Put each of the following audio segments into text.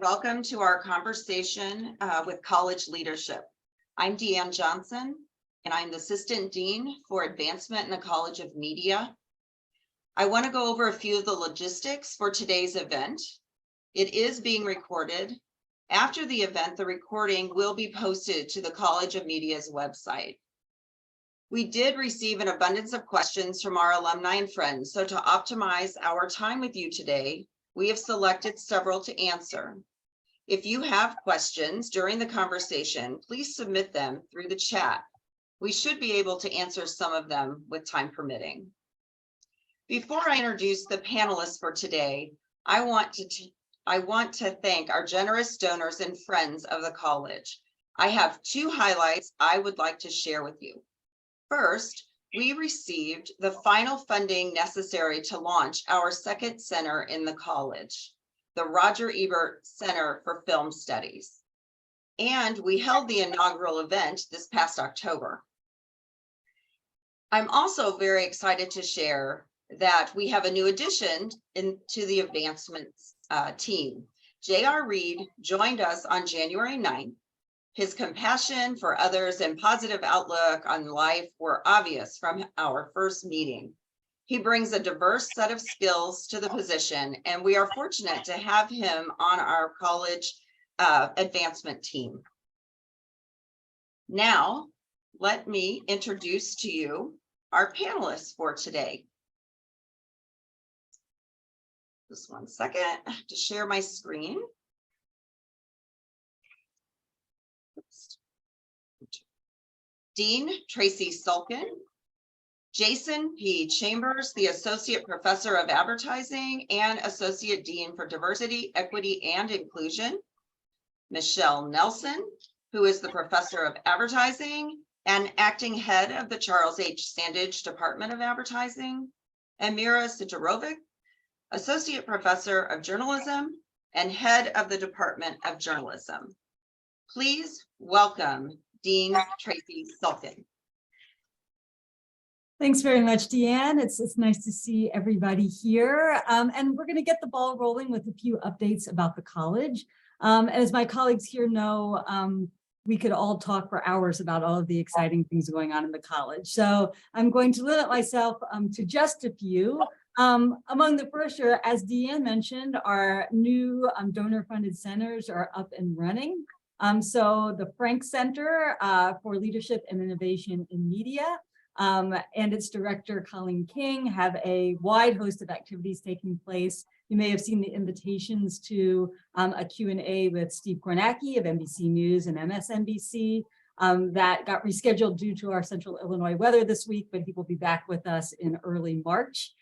Welcome to our conversation with college leadership. I'm Deanne Johnson, and I'm the Assistant Dean for Advancement in the College of Media. I want to go over a few of the logistics for today's event. It is being recorded. After the event, the recording will be posted to the College of Media's website. We did receive an abundance of questions from our alumni and friends, so to optimize our time with you today, we have selected several to answer. If you have questions during the conversation, please submit them through the chat. We should be able to answer some of them with time permitting. Before I introduce the panelists for today, I want to thank our generous donors and friends of the college. I have two highlights I would like to share with you. First, we received the final funding necessary to launch our second center in the college, the Roger Ebert Center for Film Studies. And we held the inaugural event this past October. I'm also very excited to share that we have a new addition into the advancements team. J.R. Reed joined us on January 9th. His compassion for others and positive outlook on life were obvious from our first meeting. He brings a diverse set of skills to the position, and we are fortunate to have him on our college advancement team. Now, let me introduce to you our panelists for today. Just one second to share my screen. Dean Tracy Sulkin. Jason P. Chambers, the Associate Professor of Advertising and Associate Dean for Diversity, Equity, and Inclusion. Michelle Nelson, who is the Professor of Advertising and Acting Head of the Charles H. Sandage Department of Advertising. And Mira Sotirovic, Associate Professor of Journalism and Head of the Department of Journalism. Please welcome Dean Tracy Sulkin. Thanks very much, Deanne. It's nice to see everybody here. And we're going to get the ball rolling with a few updates about the college. As my colleagues here know, we could all talk for hours about all of the exciting things going on in the college. So I'm going to limit myself to just a few. Among the first are, as Deanne mentioned, our new donor-funded centers are up and running. So the Frank Center for Leadership and Innovation in Media and its director, Colleen King, have a wide host of activities taking place. You may have seen the invitations to a Q&A with Steve Kornacki of NBC News and MSNBC that got rescheduled due to our Central Illinois weather this week, but he will be back with us in early March.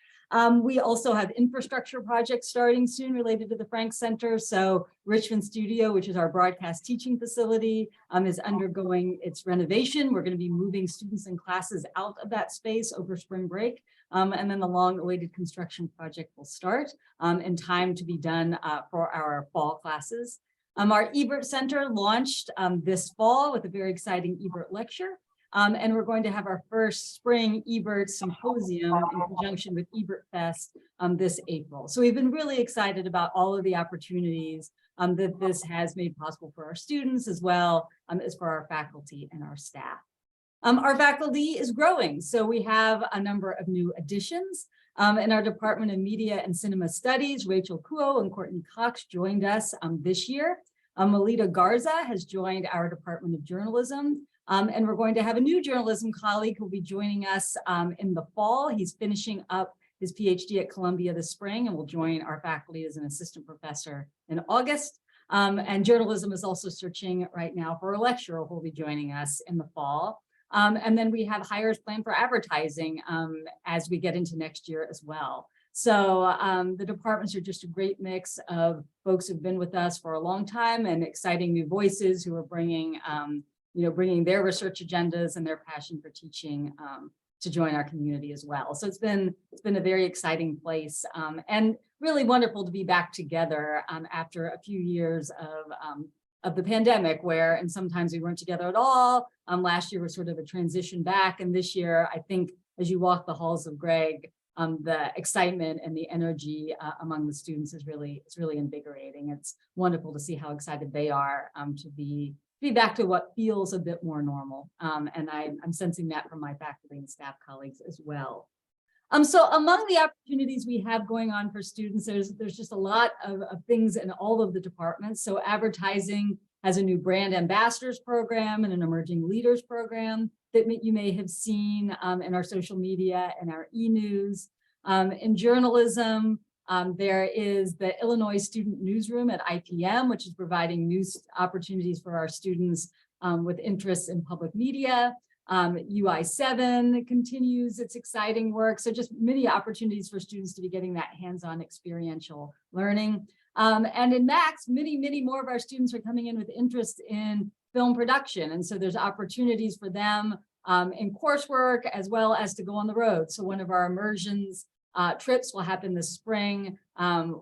We also have infrastructure projects starting soon related to the Frank Center. So Richmond Studio, which is our broadcast teaching facility, is undergoing its renovation. We're going to be moving students and classes out of that space over spring break. And then the long-awaited construction project will start in time to be done for our fall classes. Our Ebert Center launched this fall with a very exciting Ebert lecture. And we're going to have our first spring Ebert Symposium in conjunction with Ebert Fest this April. So we've been really excited about all of the opportunities that this has made possible for our students as well as for our faculty and our staff. Our faculty is growing, so we have a number of new additions. In our Department of Media and Cinema Studies, Rachel Kuo and Courtney Cox joined us this year. Melita Garza has joined our Department of Journalism. And we're going to have a new journalism colleague who will be joining us in the fall. He's finishing up his PhD at Columbia this spring and will join our faculty as an assistant professor in August. And journalism is also searching right now for a lecturer who will be joining us in the fall. And then we have hires planned for advertising as we get into next year as well. So the departments are just a great mix of folks who've been with us for a long time and exciting new voices who are bringing bringing their research agendas and their passion for teaching to join our community as well. So it's been a very exciting place and really wonderful to be back together after a few years of the pandemic, and sometimes we weren't together at all. Last year was sort of a transition back, and this year, I think, as you walk the halls of Greg, the excitement and the energy among the students is really invigorating. It's wonderful to see how excited they are to be back to what feels a bit more normal. And I'm sensing that from my faculty and staff colleagues as well. So among the opportunities we have going on for students, there's just a lot of things in all of the departments. So advertising has a new brand ambassadors program and an emerging leaders program that you may have seen in our social media and our e-news. In journalism, there is the Illinois Student Newsroom at IPM, which is providing news opportunities for our students with interests in public media. UI7 continues its exciting work. So just many opportunities for students to be getting that hands-on experiential learning. And in Max, many more of our students are coming in with interest in film production. And so there's opportunities for them in coursework as well as to go on the road. So one of our immersions trips will happen this spring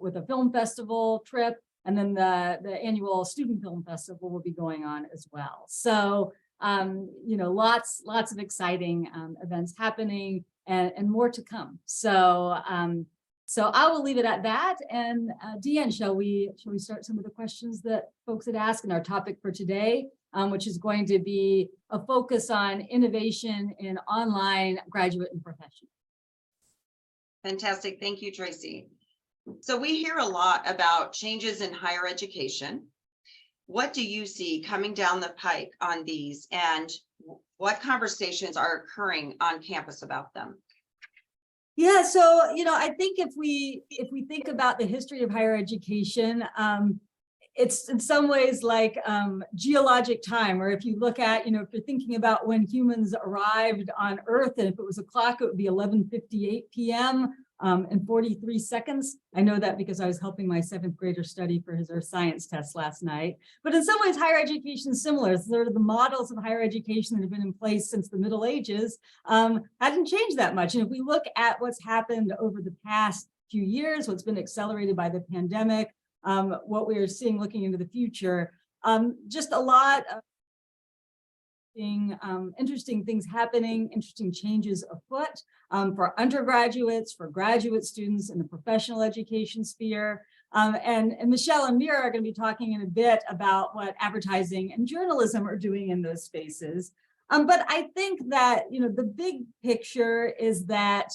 with a film festival trip. And then the annual student film festival will be going on as well. So lots of exciting events happening and more to come. So I will leave it at that. And Deanne, shall we start some of the questions that folks had asked in our topic for today, which is going to be a focus on innovation in online graduate and professional. Fantastic. Thank you, Tracy. So we hear a lot about changes in higher education. What do you see coming down the pike on these, and what conversations are occurring on campus about them? Yeah, so I think if we think about the history of higher education, it's in some ways like geologic time, or if you look at, if you're thinking about when humans arrived on Earth, and if it was a clock, it would be 11:58 p.m. And 43 seconds. I know that because I was helping my 7th grader study for his earth science test last night. But in some ways, higher education is similar. Sort of the models of higher education that have been in place since the Middle Ages hadn't changed that much. And if we look at what's happened over the past few years, what's been accelerated by the pandemic, what we are seeing looking into the future, just a lot of interesting things happening, interesting changes afoot for undergraduates, for graduate students in the professional education sphere. And Michelle and Mira are going to be talking in a bit about what advertising and journalism are doing in those spaces. But I think that, the big picture is that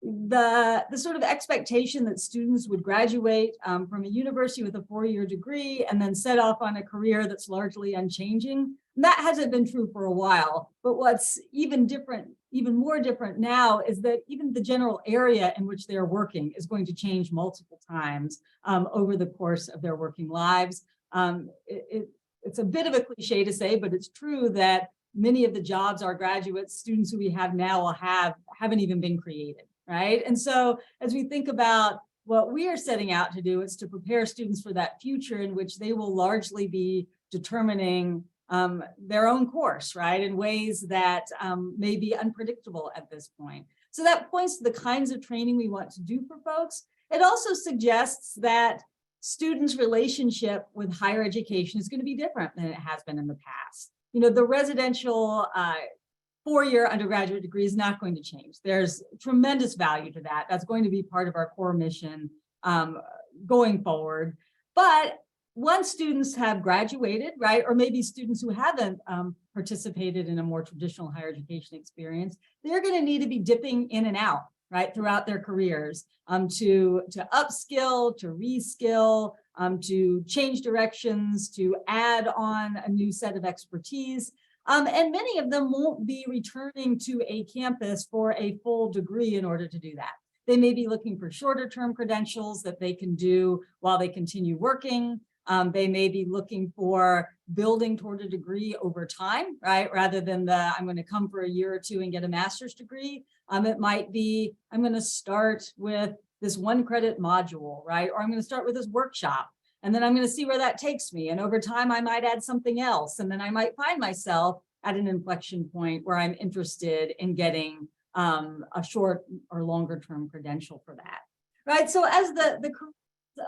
the sort of expectation that students would graduate from a university with a 4-year degree and then set off on a career that's largely unchanging. That hasn't been true for a while, but what's even more different now is that even the general area in which they're working is going to change multiple times over the course of their working lives. It's a bit of a cliche to say, but it's true that many of the jobs our graduate students who we have now will haven't even been created, right? And so as we think about what we are setting out to do, is to prepare students for that future in which they will largely be determining their own course, right, in ways that may be unpredictable at this point. So that points to the kinds of training we want to do for folks. It also suggests that students' relationship with higher education is going to be different than it has been in the past. The residential 4-year undergraduate degree is not going to change. There's tremendous value to that. That's going to be part of our core mission going forward. But once students have graduated, right, or maybe students who haven't participated in a more traditional higher education experience, they're going to need to be dipping in and out, right, throughout their careers to upskill, to reskill, to change directions, to add on a new set of expertise. And many of them won't be returning to a campus for a full degree in order to do that. They may be looking for shorter term credentials that they can do while they continue working. They may be looking for building toward a degree over time, right? Rather than I'm going to come for a year or two and get a master's degree. It might be, I'm going to start with this 1 credit module, right? Or I'm going to start with this workshop, and then I'm going to see where that takes me. And over time, I might add something else. And then I might find myself at an inflection point where I'm interested in getting a short or longer term credential for that, right? So as the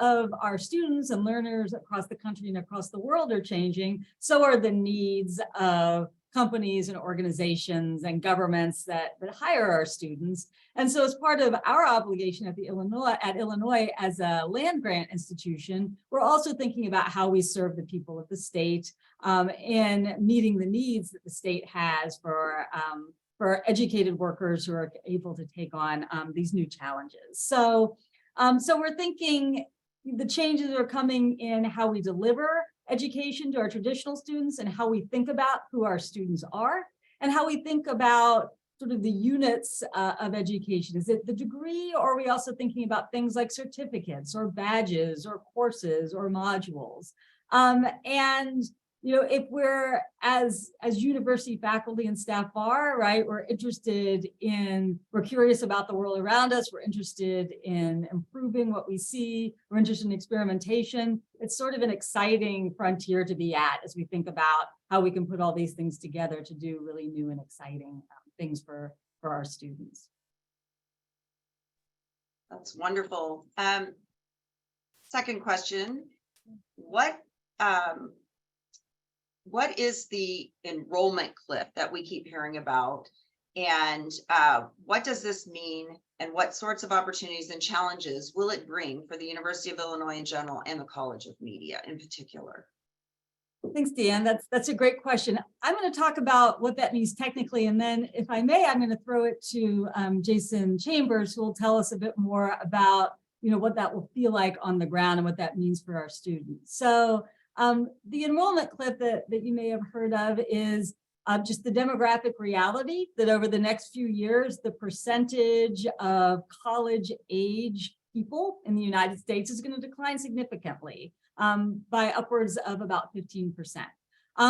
of our students and learners across the country and across the world are changing, so are the needs of companies and organizations and governments that hire our students. And so as part of our obligation at Illinois as a land grant institution, we're also thinking about how we serve the people of the state in meeting the needs that the state has for educated workers who are able to take on these new challenges. So we're thinking the changes are coming in how we deliver education to our traditional students and how we think about who our students are and how we think about sort of the units of education. Is it the degree, or are we also thinking about things like certificates or badges or courses or modules? And you know, if we're as university faculty and staff are, right, we're curious about the world around us, we're interested in improving what we see, we're interested in experimentation. It's sort of an exciting frontier to be at as we think about how we can put all these things together to do really new and exciting things for our students. That's wonderful. Second question, what is the enrollment cliff that we keep hearing about? And what does this mean? And what sorts of opportunities and challenges will it bring for the University of Illinois in general and the College of Media in particular? Thanks, Deanne. That's a great question. I'm going to talk about what that means technically, and then if I may, I'm going to throw it to Jason Chambers, who will tell us a bit more about, you know, what that will feel like on the ground and what that means for our students. So the enrollment cliff that you may have heard of is just the demographic reality that over the next few years, the percentage of college age people in the United States is going to decline significantly by upwards of about 15%.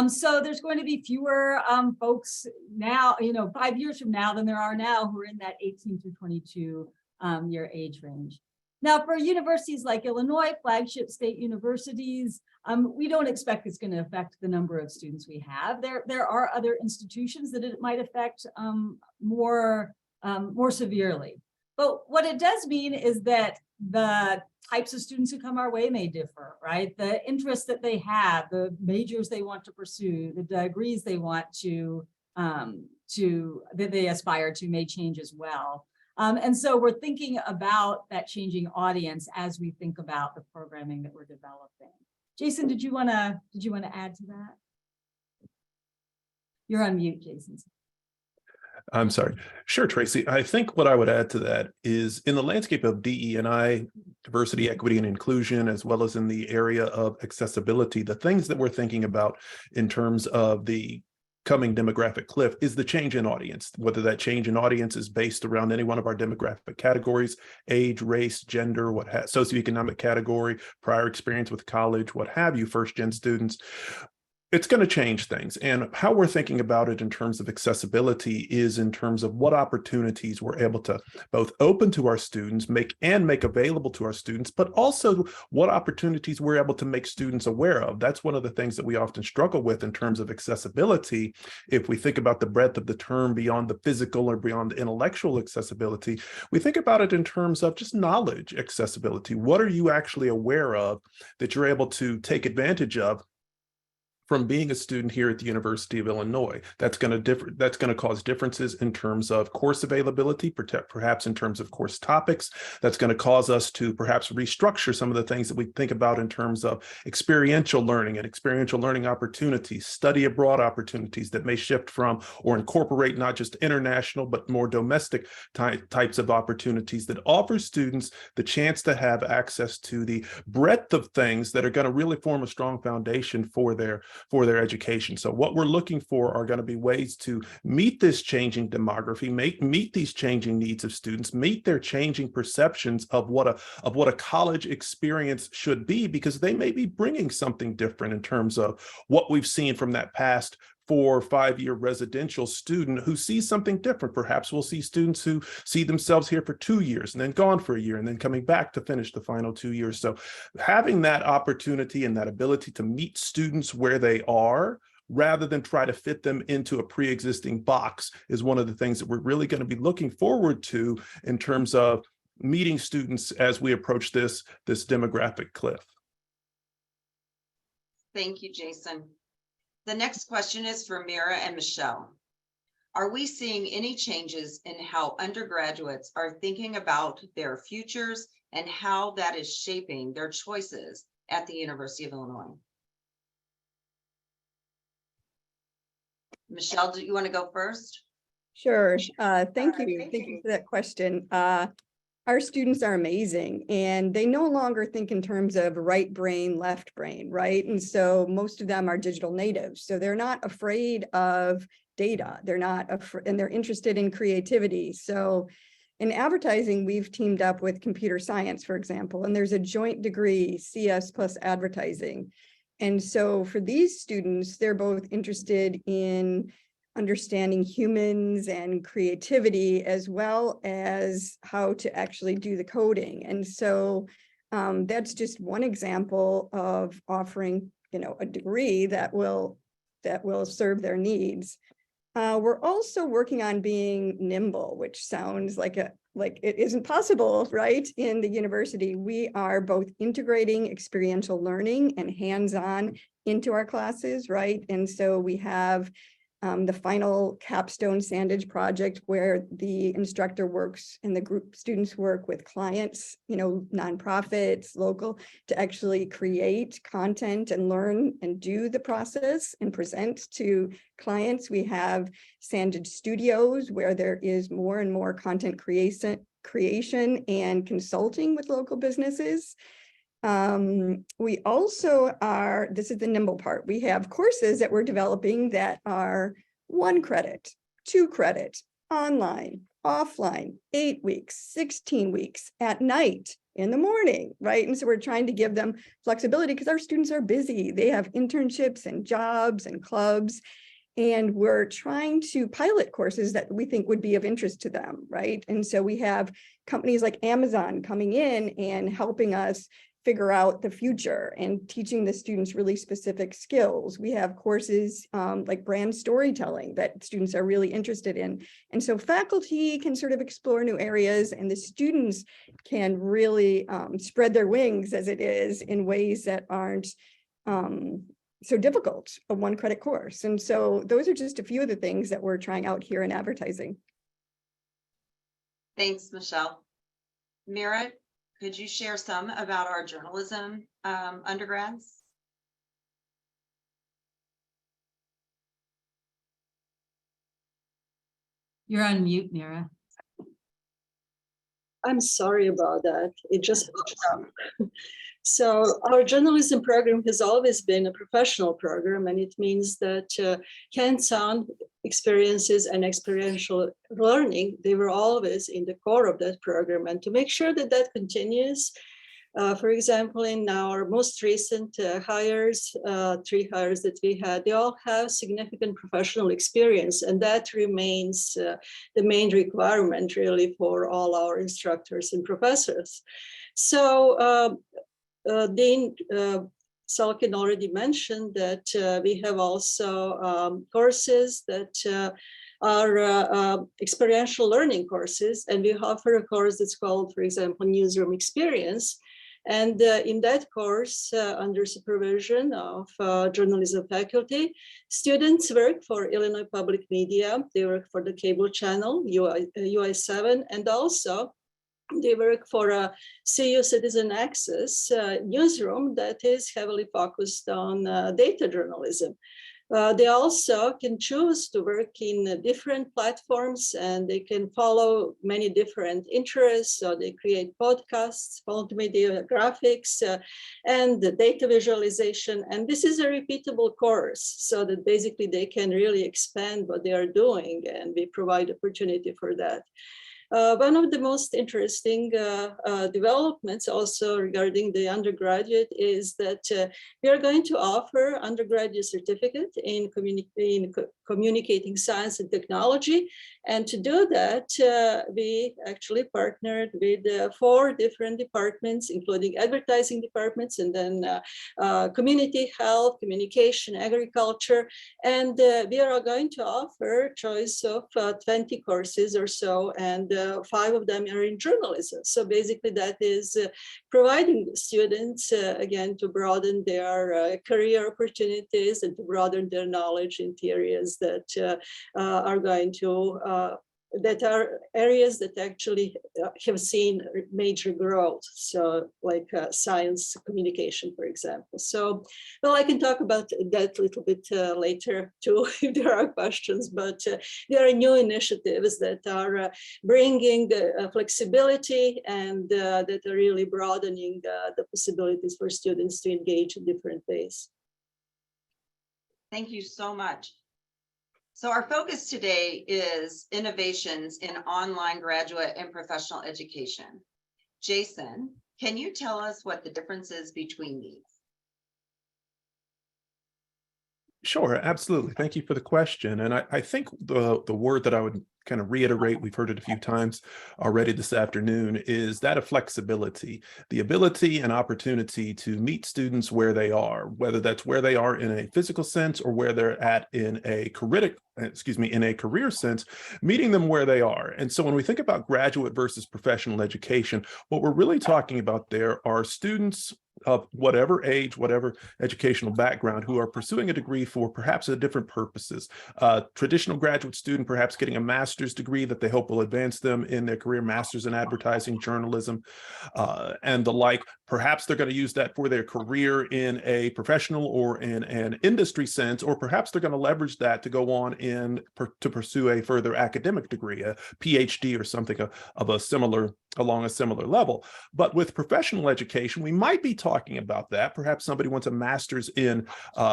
So there's going to be fewer folks now, you know, 5 years from now than there are now who are in that 18 to 22 year age range. Now, for universities like Illinois, flagship state universities, we don't expect it's going to affect the number of students we have. There are other institutions that it might affect more severely. But what it does mean is that the types of students who come our way may differ, right? The interests that they have, the majors they want to pursue, the degrees they want that they aspire to may change as well. And so we're thinking about that changing audience as we think about the programming that we're developing. Jason, did you want to add to that? You're on mute, Jason. I'm sorry. Sure, Tracy. I think what I would add to that is in the landscape of DE&I, diversity, equity, and inclusion, as well as in the area of accessibility, the things that we're thinking about in terms of the coming demographic cliff is the change in audience, whether that change in audience is based around any one of our demographic categories, age, race, gender, socioeconomic category, prior experience with college, what have you, first-gen students. It's going to change things. And how we're thinking about it in terms of accessibility is in terms of what opportunities we're able to both open to our students, make available to our students, but also what opportunities we're able to make students aware of. That's one of the things that we often struggle with in terms of accessibility. If we think about the breadth of the term beyond the physical or beyond the intellectual accessibility, we think about it in terms of just knowledge accessibility. What are you actually aware of that you're able to take advantage of from being a student here at the University of Illinois? That's going to cause differences in terms of course availability, perhaps in terms of course topics. That's going to cause us to perhaps restructure some of the things that we think about in terms of experiential learning and experiential learning opportunities, study abroad opportunities that may shift from or incorporate not just international, but more domestic types of opportunities that offer students the chance to have access to the breadth of things that are going to really form a strong foundation for their education. So what we're looking for are going to be ways to meet this changing demography, meet these changing needs of students, meet their changing perceptions of what a college experience should be, because they may be bringing something different in terms of what we've seen from that past 4 or 5 year residential student who sees something different. Perhaps we'll see students who see themselves here for 2 years and then gone for a year and then coming back to finish the final 2 years. So having that opportunity and that ability to meet students where they are, rather than try to fit them into a pre-existing box, is one of the things that we're really going to be looking forward to in terms of meeting students as we approach this demographic cliff. Thank you, Jason. The next question is for Mira and Michelle. Are we seeing any changes in how undergraduates are thinking about their futures and how that is shaping their choices at the University of Illinois? Michelle, do you want to go first? Sure. Thank you. Thank you for that question. Our students are amazing and they no longer think in terms of right brain, left brain, right? And so most of them are digital natives. So they're not afraid of data. They're not, and they're interested in creativity. So in advertising, we've teamed up with computer science, for example, and there's a joint degree, CS plus advertising. And so for these students, they're both interested in understanding humans and creativity, as well as how to actually do the coding. And so that's just one example of offering, a degree that will serve their needs. We're also working on being nimble, which sounds like it isn't possible, right? In the university, we are both integrating experiential learning and hands-on into our classes, right? And so we have the final capstone Sandage project where the instructor works and the group students work with clients, nonprofits, local, to actually create content and learn and do the process and present to clients. We have Sandage studios where there is more and more content creation and consulting with local businesses. We also are, this is the nimble part, we have courses that we're developing that are 1 credit, 2 credit, online, offline, 8 weeks, 16 weeks, at night, in the morning, right? And so we're trying to give them flexibility because our students are busy. They have internships and jobs and clubs. And we're trying to pilot courses that we think would be of interest to them, right? And so we have companies like Amazon coming in and helping us figure out the future and teaching the students really specific skills. We have courses like brand storytelling that students are really interested in. And so faculty can sort of explore new areas and the students can really spread their wings, as it is, in ways that aren't so difficult, a 1 credit course. And so those are just a few of the things that we're trying out here in advertising. Thanks, Michelle. Mira, could you share some about our journalism undergrads? You're on mute, Mira. I'm sorry about that. It just popped up. So our journalism program has always been a professional program, and it means that hands-on experiences and experiential learning, they were always in the core of that program. And to make sure that that continues, for example, in our most recent hires, 3 hires that we had, they all have significant professional experience, and that remains the main requirement really for all our instructors and professors. So Dean Sulkin already mentioned that we have also courses that are experiential learning courses, and we offer a course that's called, for example, Newsroom Experience. And in that course, under supervision of journalism faculty, students work for Illinois Public Media. They work for the cable channel, UI7, and also they work for a CU Citizen Access newsroom that is heavily focused on data journalism. They also can choose to work in different platforms, and they can follow many different interests. So they create podcasts, multimedia graphics, and the data visualization. And this is a repeatable course, so that basically they can really expand what they are doing, and we provide opportunity for that. One of the most interesting developments also regarding the undergraduate is that we are going to offer undergraduate certificate in communicating science and technology. And to do that, we actually partnered with 4 different departments, including advertising departments, and then community health, communication, agriculture. And we are going to offer a choice of 20 courses or so. And 5 of them are in journalism. So basically that is providing students, again, to broaden their career opportunities and to broaden their knowledge in the areas that are going to that are areas that actually have seen major growth. So like science communication, for example. So, well, I can talk about that a little bit later too, if there are questions, but there are new initiatives that are bringing the flexibility and that are really broadening the possibilities for students to engage in different ways. Thank you so much. So our focus today is innovations in online graduate and professional education. Jason, can you tell us what the difference is between these? Sure, absolutely. Thank you for the question. And I think the word that I would kind of reiterate, we've heard it a few times already this afternoon, is that of flexibility, the ability and opportunity to meet students where they are, whether that's where they are in a physical sense or where they're at in a career sense, meeting them where they are. And so when we think about graduate versus professional education, what we're really talking about there are students of whatever age, whatever educational background, who are pursuing a degree for perhaps a different purposes. Traditional graduate student perhaps getting a master's degree that they hope will advance them in their career, master's in advertising, journalism, and the like. Perhaps they're going to use that for their career in a professional or in an industry sense, or perhaps they're going to leverage that to go on to pursue a further academic degree, a PhD or something along a similar level. But with professional education, we might be talking about that. Perhaps somebody wants a master's in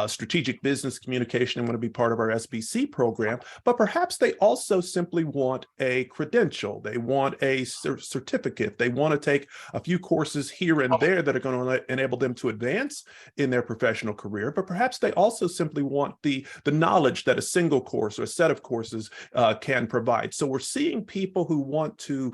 strategic business communication and want to be part of our SBC program, but perhaps they also simply want a credential. They want a certificate. They want to take a few courses here and there that are going to enable them to advance in their professional career, but perhaps they also simply want the knowledge that a single course or a set of courses can provide. So we're seeing people who want to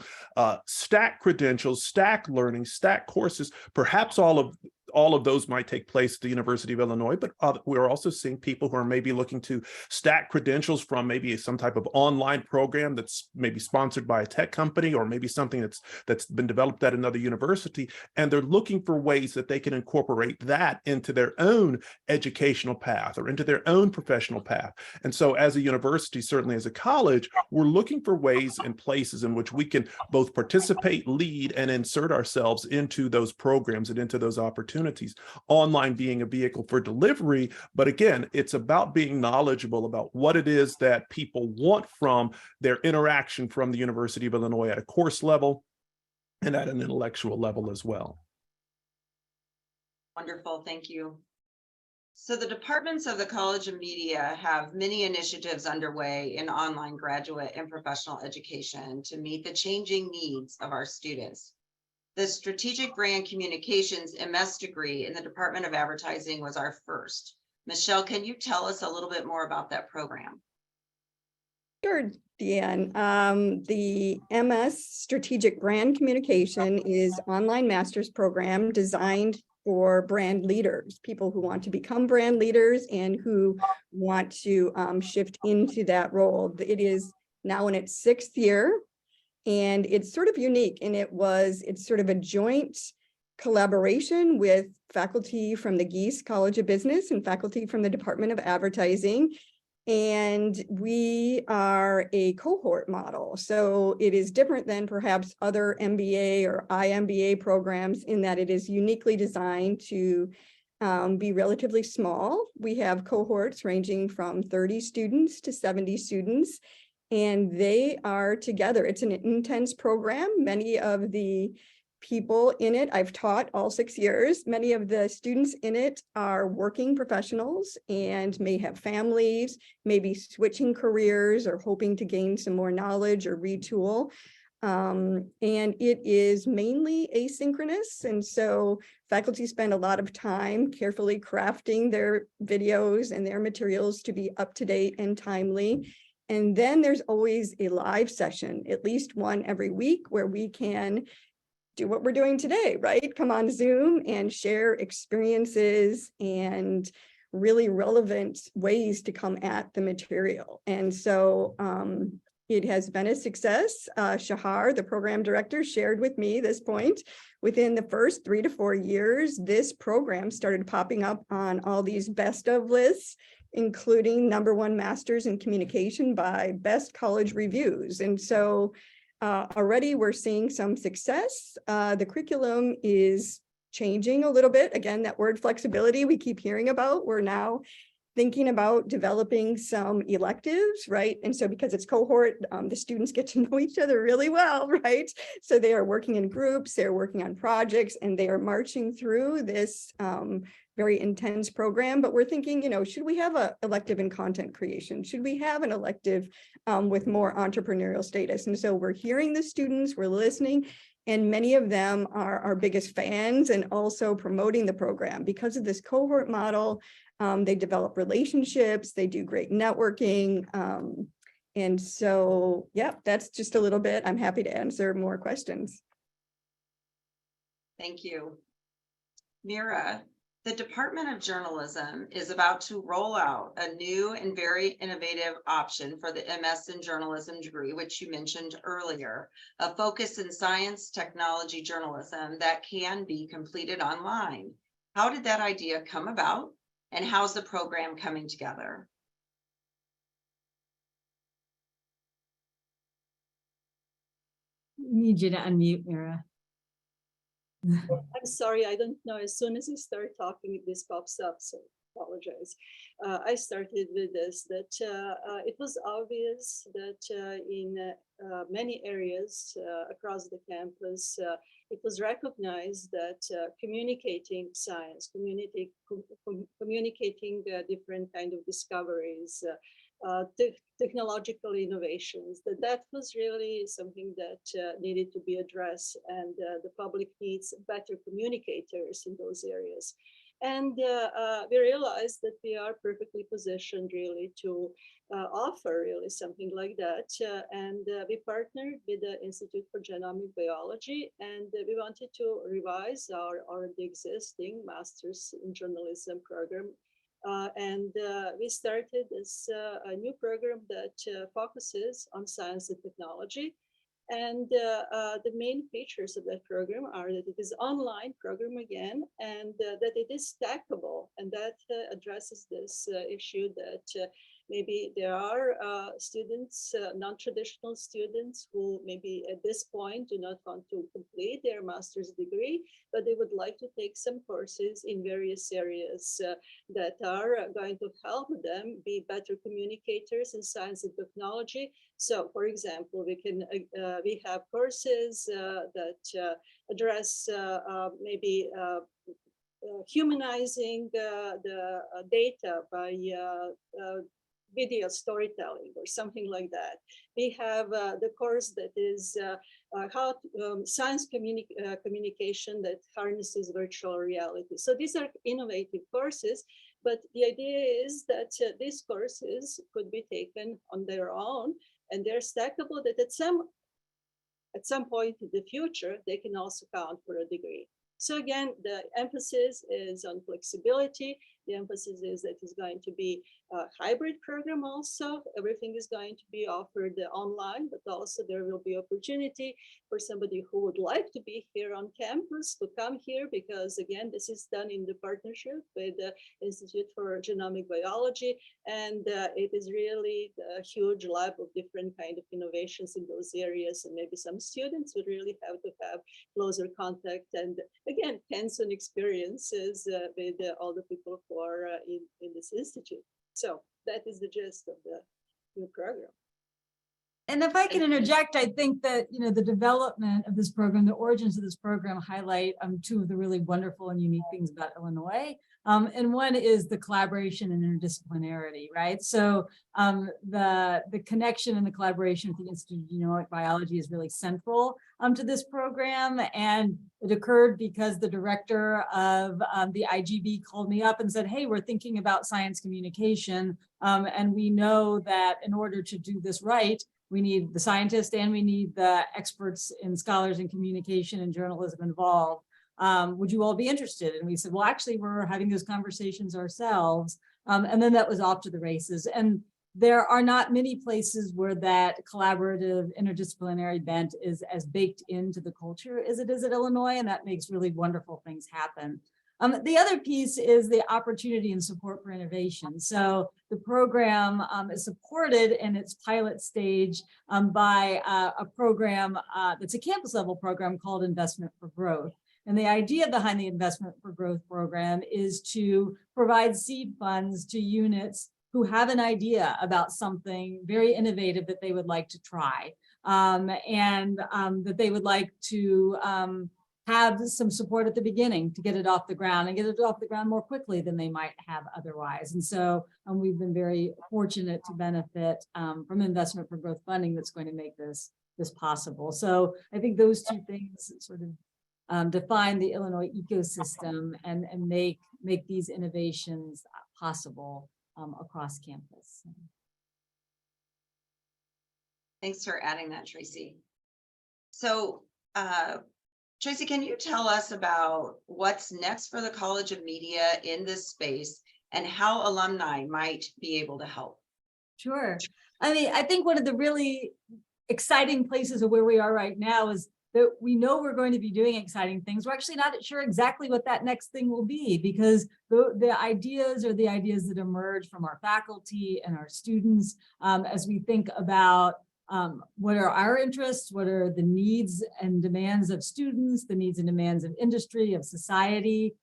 stack credentials, stack learning, stack courses. Perhaps all of those might take place at the University of Illinois, but we're also seeing people who are maybe looking to stack credentials from maybe some type of online program that's maybe sponsored by a tech company, or maybe something that's been developed at another university, and they're looking for ways that they can incorporate that into their own educational path or into their own professional path. And so as a university, certainly as a college, we're looking for ways and places in which we can both participate, lead, and insert ourselves into those programs and into those opportunities. Online being a vehicle for delivery, but again, it's about being knowledgeable about what it is that people want from their interaction from the University of Illinois at a course level and at an intellectual level as well. Wonderful, thank you. So the departments of the College of Media have many initiatives underway in online graduate and professional education to meet the changing needs of our students. The Strategic Brand Communications MS degree in the Department of Advertising was our first. Michelle, can you tell us a little bit more about that program? Sure, Deanne. The MS Strategic Brand Communication is online master's program designed for brand leaders, people who want to become brand leaders and who want to shift into that role. It is now in its 6th year. And it's sort of unique, and it's sort of a joint collaboration with faculty from the Geese College of Business and faculty from the Department of Advertising. And we are a cohort model. So it is different than perhaps other MBA or IMBA programs in that it is uniquely designed to be relatively small. We have cohorts ranging from 30 students to 70 students. And they are together. It's an intense program. Many of the people in it, I've taught all 6 years. Many of the students in it are working professionals and may have families, maybe switching careers or hoping to gain some more knowledge or retool. And it is mainly asynchronous. And so faculty spend a lot of time carefully crafting their videos and their materials to be up to date and timely. And then there's always a live session, at least one every week, where we can do what we're doing today, right? Come on Zoom and share experiences and really relevant ways to come at the material. And so It has been a success. Shahar, the program director, shared with me this point. Within the first 3 to 4 years, this program started popping up on all these best of lists, including #1 Masters in Communication by Best College Reviews. And so already we're seeing some success. The curriculum is changing a little bit. Again, that word flexibility we keep hearing about. We're now thinking about developing some electives, right? And so because it's cohort, the students get to know each other really well, right? So they are working in groups, they're working on projects, and they are marching through this very intense program. But we're thinking, should we have an elective in content creation? Should we have an elective with more entrepreneurial status? And so we're hearing the students, we're listening, and many of them are our biggest fans and also promoting the program because of this cohort model. They develop relationships, they do great networking. And so, yeah, that's just a little bit. I'm happy to answer more questions. Thank you. Mira, the Department of Journalism is about to roll out a new and very innovative option for the MS in Journalism degree, which you mentioned earlier, a focus in science, technology, journalism that can be completed online. How did that idea come about? And how's the program coming together? Need you to unmute, Mira. I'm sorry, I don't know. As soon as you start talking, this pops up, so apologize. I started with this, that it was obvious that in many areas across the campus, it was recognized that communicating science, communicating different kind of discoveries, technological innovations, that was really something that needed to be addressed, and the public needs better communicators in those areas. And we realized that we are perfectly positioned really to offer really something like that. And we partnered with the Institute for Genomic Biology, and we wanted to revise our already existing Masters in Journalism program. And we started this a new program that focuses on science and technology. And the main features of that program are that it is online program again, and that it is stackable, and that addresses this issue that maybe there are students, non-traditional students, who maybe at this point do not want to complete their master's degree, but they would like to take some courses in various areas that are going to help them be better communicators in science and technology. So, for example, we have courses that address maybe humanizing the data by video storytelling or something like that. We have the course that is how science communication that harnesses virtual reality. So these are innovative courses, but the idea is that these courses could be taken on their own, and they're stackable, that at some point in the future, they can also count for a degree. So again, the emphasis is on flexibility. The emphasis is that it's going to be a hybrid program also. Everything is going to be offered online, but also there will be opportunity for somebody who would like to be here on campus to come here, because again, this is done in the partnership with the Institute for Genomic Biology. And it is really a huge lab of different kind of innovations in those areas. And maybe some students would really have to have closer contact and again, hands-on experiences with all the people who are in this institute. So that is the gist of the new program. And if I can interject, I think that, the development of this program, the origins of this program highlight two of the really wonderful and unique things about Illinois. And one is the collaboration and interdisciplinarity, right? So the connection and the collaboration with the Institute of Genomic Biology is really central to this program. And it occurred because the director of the IGB called me up and said, hey, we're thinking about science communication. And we know that in order to do this right, we need the scientists and we need the experts and scholars in communication and journalism involved. Would you all be interested? And we said, well, actually, we're having those conversations ourselves. And then that was off to the races. And there are not many places where that collaborative interdisciplinary bent is as baked into the culture as it is at Illinois, and that makes really wonderful things happen. The other piece is the opportunity and support for innovation. So the program is supported in its pilot stage by a program that's a campus level program called Investment for Growth. And the idea behind the Investment for Growth program is to provide seed funds to units who have an idea about something very innovative that they would like to try, and that they would like to have some support at the beginning to get it off the ground and get it off the ground more quickly than they might have otherwise. And so we've been very fortunate to benefit from Investment for Growth funding that's going to make this possible. So I think those two things sort of define the Illinois ecosystem and make these innovations possible across campus. Thanks for adding that, Tracy. So Tracy, can you tell us about what's next for the College of Media in this space and how alumni might be able to help? Sure. I mean, I think one of the really exciting places of where we are right now is that we know we're going to be doing exciting things. We're actually not sure exactly what that next thing will be, because the ideas are the ideas that emerge from our faculty and our students as we think about what are our interests, what are the needs and demands of students, the needs and demands of industry, of society.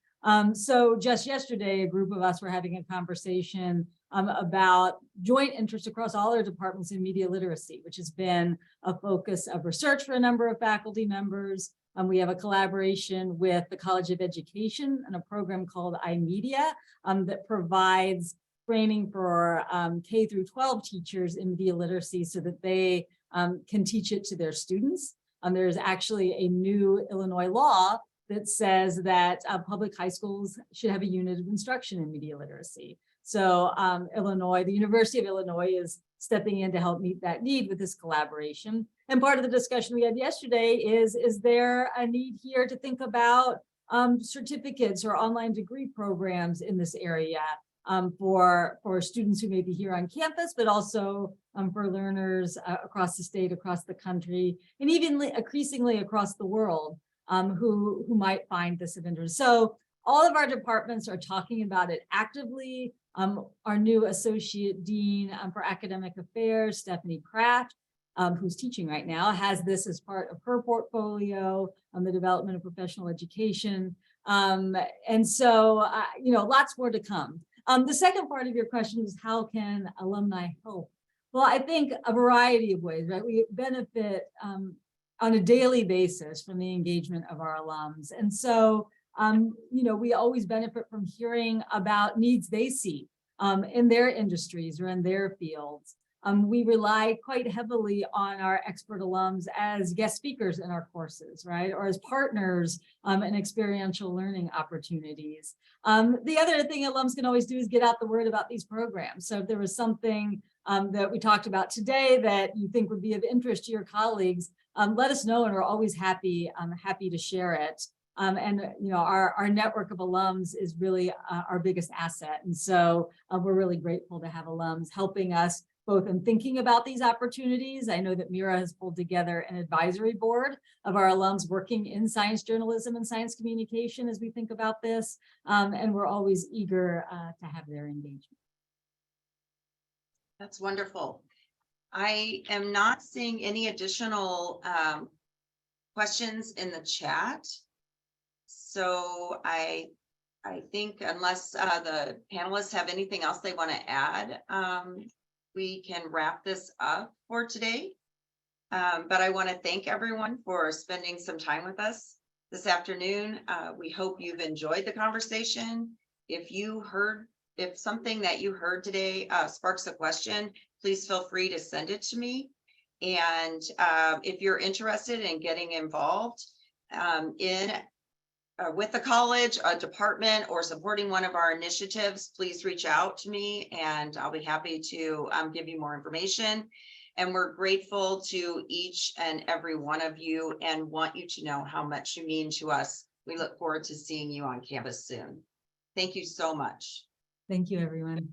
So just yesterday, a group of us were having a conversation about joint interest across all our departments in media literacy, which has been a focus of research for a number of faculty members. We have a collaboration with the College of Education and a program called iMedia that provides training for K through 12 teachers in media literacy so that they can teach it to their students. There's actually a new Illinois law that says that public high schools should have a unit of instruction in media literacy. So Illinois, the University of Illinois is stepping in to help meet that need with this collaboration. And part of the discussion we had yesterday is there a need here to think about certificates or online degree programs in this area for students who may be here on campus, but also for learners across the state, across the country, and even increasingly across the world who might find this of interest. So all of our departments are talking about it actively. Our new Associate Dean for Academic Affairs, Stephanie Kraft, who's teaching right now, has this as part of her portfolio on the development of professional education. And so, lots more to come. The second part of your question is how can alumni help? Well, I think a variety of ways, right? We benefit on a daily basis from the engagement of our alums. And so, we always benefit from hearing about needs they see in their industries or in their fields. We rely quite heavily on our expert alums as guest speakers in our courses, right? Or as partners in experiential learning opportunities. The other thing alums can always do is get out the word about these programs. So if there was something that we talked about today that you think would be of interest to your colleagues, let us know, and we're always happy to share it. Our network of alums is really our biggest asset. And so we're really grateful to have alums helping us both in thinking about these opportunities. I know that Mira has pulled together an advisory board of our alums working in science journalism and science communication as we think about this. And we're always eager to have their engagement. That's wonderful. I am not seeing any additional questions in the chat. So I think unless the panelists have anything else they want to add, we can wrap this up for today. But I want to thank everyone for spending some time with us this afternoon. We hope you've enjoyed the conversation. If something that you heard today sparks a question, please feel free to send it to me. And if you're interested in getting involved with the college, a department, or supporting one of our initiatives, please reach out to me and I'll be happy to give you more information. And we're grateful to each and every one of you and want you to know how much you mean to us. We look forward to seeing you on campus soon. Thank you so much. Thank you, everyone.